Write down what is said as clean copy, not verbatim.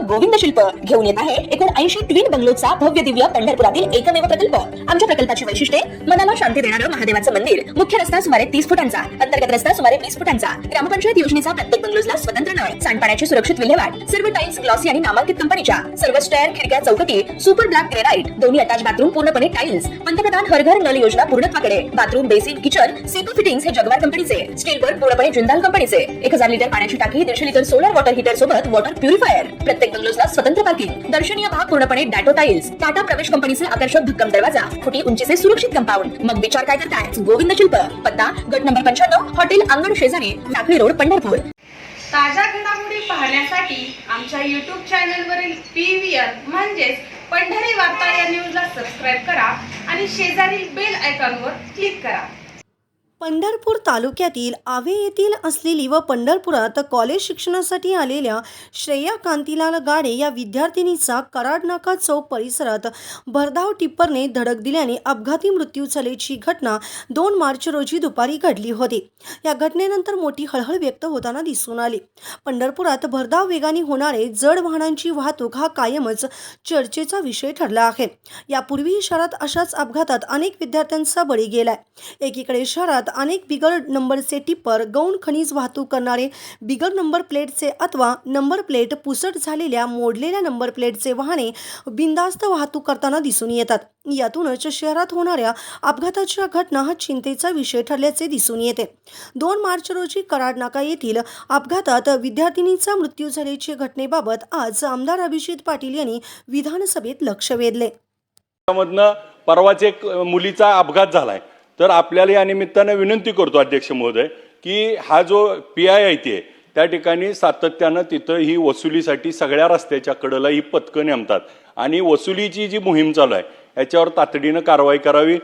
गोविंद शिल्प घेऊन येत आहे एकूण 80 ट्विन बंगलोचा भव्य दिव्य पंढरपुरातील एकमेव प्रकल्प। आमच्या प्रकल्पाची वैशिष्ट्ये मनाला शांती देणारं महादेवाचं मंदिर, मुख्य रस्ता सुमारे 30 फुटांचा, अंतर्गत रस्ता सुमारे 20 फुटांचा, ग्रामपंचायत योजनेचा प्रत्येक बंगलोजला स्वतंत्र नळ, सांडपाण्याची सुरक्षित विल्हेवाट, सर्व टाइल्स ग्लॉसी आणि नामांकित कंपनीच्या, सर्व स्टेअर, खिडक्या, चौकटी सुपर ब्लॅक ग्रेनाइट, दोन्ही अटॅच बाथरूम पूर्णपणे टाइल्स, पंतप्रधान हर घर नल योजना पूर्णत्वाकडे, bathroom, basin, kitchen, CP fittings हे जगवार कंपनीचे, स्टील वर्क पूर्णपणे जिंदाल कंपनीचे, 1000 लिटर पाण्याची टाकी, 150 लिटर सोलर वॉटर हीटर सोबत वॉटर प्युरिफायर, प्रत्येक बंगलोजला स्वतंत्र पार्किंग, दर्शनीय भाग पूर्णपणे डॅटो टाइल्स, टाटा प्रवेश कंपनीचे आकर्षक भक्कम दरवाजा, फुटी उंचीचे सुरक्षित कंपाऊंड। मग विचार काय करताय? गोविंद शिल्प, पत्ता गट नंबर 95, हॉटेल अंगण शेजारी, टाकळी रोड, पंढरपूर। ताज्या घडामोडी पाहण्यासाठी आमच्या YouTube चॅनलवरील PVR म्हणजेच पंढरी वार्ता या न्यूजला सबस्क्राइब करा आणि शेजारील बेल आयकॉनवर क्लिक करा। पंढरपूर तालुक्यातील आवे येथील असलेली व पंढरपुरात कॉलेज शिक्षणासाठी आलेल्या श्रेया कांतीलाल गाडे या विद्यार्थिनीचा कराडनाका चौक परिसरात भरधाव टिप्परने धडक दिल्याने अपघाती मृत्यू झाल्याची घटना 2 मार्च रोजी दुपारी घडली होती। या घटनेनंतर मोठी हळहळ व्यक्त होताना दिसून आली। पंढरपुरात भरधाव वेगाने होणारे जड वाहनांची वाहतूक हा कायमच चर्चेचा विषय ठरला आहे। यापूर्वी शहरात अशाच अपघातात अनेक विद्यार्थ्यांचा बळी गेलाय। एकीकडे शहरात अनेक बिगर नंबरचे टिप्पर, गौण खनिज वाहतूक करणारे, बिगर नंबर प्लेटचे अथवा नंबर प्लेट पुसट झालेल्या मोडलेल्या नंबर प्लेटचे वाहने बिनधास्त वाहतूक करताना दिसून येतात। यातूनच शहरात होणाऱ्या अपघाताच्या घटना हा चिंतेचा विषय ठरल्याचे दिसून येते। 2 मार्च रोजी कराडनाका येथील अपघातात विद्यार्थिनीचा मृत्यू झाल्याच्या घटनेबाबत आज आमदार अभिजित पाटील यांनी विधानसभेत लक्ष वेधले। परवाच एक मुलीचा अपघात झालाय, तर आपल्याला या निमित्ताने विनंती करतो अध्यक्ष महोदय की हा जो PI आहे ते त्या ठिकाणी सातत्यानं तिथं ही वसुलीसाठी सगळ्या रस्त्याच्या कडेला ही पथकं नेमतात आणि वसुलीची जी मोहीम चालू आहे याच्यावर तातडीनं कारवाई करावी।